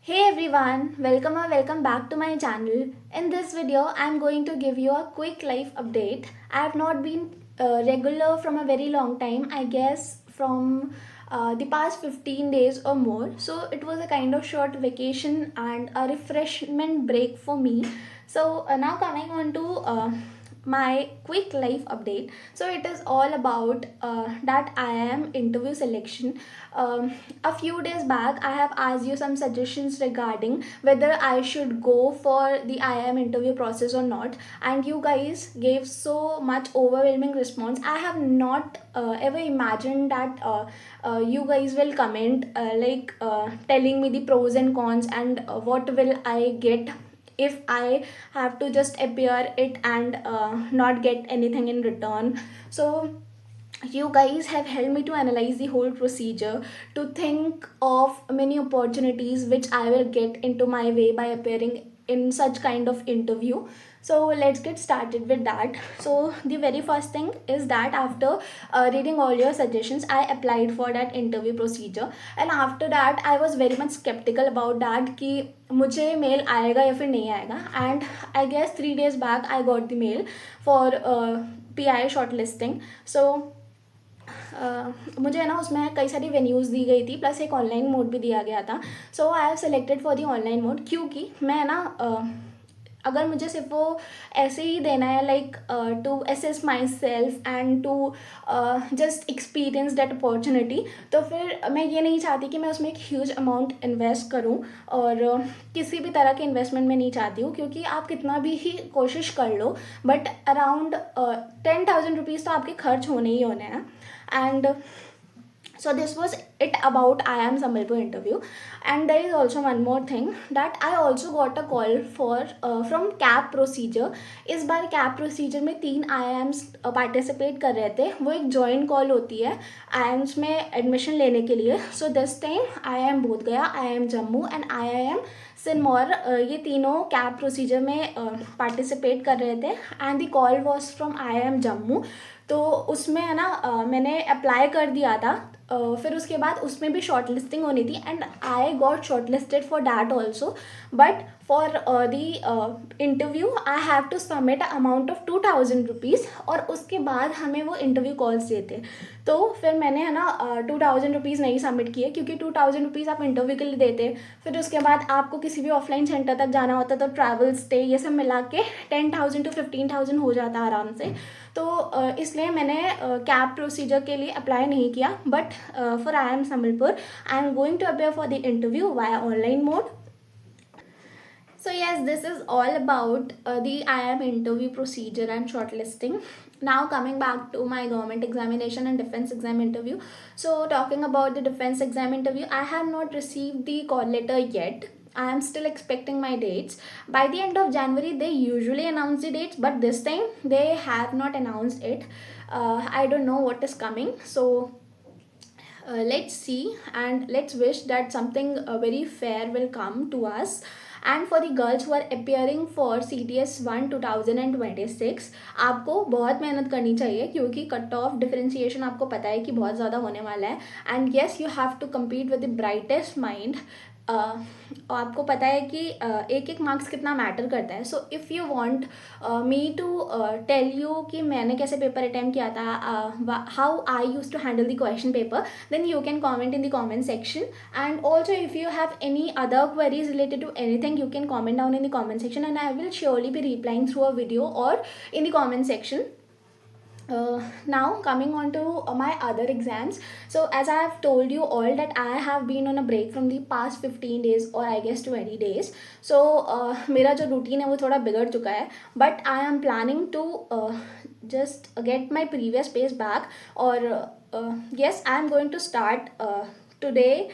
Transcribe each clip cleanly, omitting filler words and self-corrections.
Hey everyone, welcome back to my channel. In this video, I'm going to give you a quick life update. I have not been regular from a very long time, I guess from the past 15 days or more. So it was a kind of short vacation and a refreshment break for me. So now coming on to my quick life update. So it is all about that IIM interview selection. A few days back I have asked you some suggestions regarding whether I should go for the IIM interview process or not, and you guys gave so much overwhelming response. I have not ever imagined that you guys will comment telling me the pros and cons and what will I get if I have to just appear it and not get anything in return. So you guys have helped me to analyze the whole procedure, to think of many opportunities which I will get into my way by appearing in such kind of interview. So let's get started with that. So the very first thing is that after reading all your suggestions, I applied for that interview procedure, and after that I was very much skeptical about that कि मुझे mail आएगा या फिर नहीं आएगा. And I guess 3 days back I got the mail for PI shortlisting. So मुझे है ना उसमें कई सारी वेन्यूज़ दी गई थी, प्लस एक ऑनलाइन मोड भी दिया गया था. So I have selected for the online mode, क्योंकि मैं ना अगर मुझे सिर्फ वो ऐसे ही देना है like to assess myself and to just experience that opportunity, तो फिर मैं ये नहीं चाहती कि मैं उसमें एक ह्यूज अमाउंट इन्वेस्ट करूँ. और किसी भी तरह के इन्वेस्टमेंट में नहीं चाहती हूँ, क्योंकि आप कितना भी ही कोशिश कर लो बट अराउंड 10,000 रुपीज़ तो आपके खर्च होने ही होने हैं. And so this was it about IIM Sambalpur interview. And there is also one more thing that I also got a call for from CAP procedure. इस बार CAP procedure में 3 IIMs participate कर रहे थे. वो एक जॉइंट कॉल होती है IIMs में एडमिशन लेने के लिए. So this time IIM Bodhgaya, IIM Jammu and IIM Sirmaur, ये तीनों कैप प्रोसीजर में पार्टिसिपेट कर रहे थे. And the call was from IIM Jammu. तो उसमें है ना मैंने अप्लाई कर दिया था. फिर उसके बाद उसमें भी शॉर्ट लिस्टिंग होनी थी and I got shortlisted for that also. But for the interview I have to submit amount of 2,000 rupees, और उसके बाद हमें वो इंटरव्यू कॉल्स देते. तो फिर मैंने है ना 2,000 रुपीज़ नहीं सबमिट किए, क्योंकि 2,000 रुपीज़ आप इंटरव्यू के लिए देते, फिर उसके बाद आपको किसी भी ऑफलाइन सेंटर तक जाना होता, तो ट्रैवल स्टे ये सब मिला के 10,000 to 15,000 हो जाता आराम से. तो इसलिए मैंने कैब प्रोसीजर के लिए अप्लाई नहीं किया. But for IIM Sambalpur I am going to appear for the interview via online mode. So yes, this is all about the IIM interview procedure and shortlisting. Now coming back to my government examination and defense exam interview. So talking about the defense exam interview, I have not received the call letter yet. I am still expecting my dates. By the end of January, they usually announce the dates, but this time they have not announced it. I don't know what is coming. So let's see and let's wish that something very fair will come to us. And for the girls who are appearing for CTS 1 2026, आपको बहुत मेहनत करनी चाहिए, क्योंकि cut off differentiation आपको पता है कि बहुत ज़्यादा होने वाला है. And yes, you have to compete with the brightest mind. आपको पता है कि एक एक मार्क्स कितना मैटर करता है. So if you want me to tell you कि मैंने कैसे पेपर अटैम्प्ट किया था, how I use to handle the question paper, then you can comment in the comment section. And also if you have any other queries related to anything, you can comment down in the comment section and I will surely be replying through a video or in the comment section. Now coming on to my other exams. So as I have told you all that I have been on a break from the past 15 days or I guess 20 days. So मेरा जो routine है वो थोड़ा बिगड़ चुका है, but I am planning to just get my previous pace back. और yes, I am going to start today.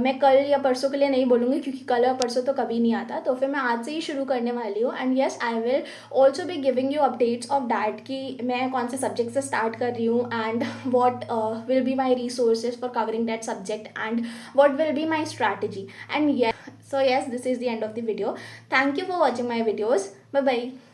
मैं कल या परसों के लिए नहीं बोलूँगी, क्योंकि कल या परसों तो कभी नहीं आता. तो फिर मैं आज से ही शुरू करने वाली हूँ. And yes, I will also be giving you updates of that कि मैं कौन से सब्जेक्ट से स्टार्ट कर रही हूँ and what will be my resources for covering that subject and what will be my strategy. And yes, so yes, this is the end of the video. Thank you for watching my videos. Bye bye.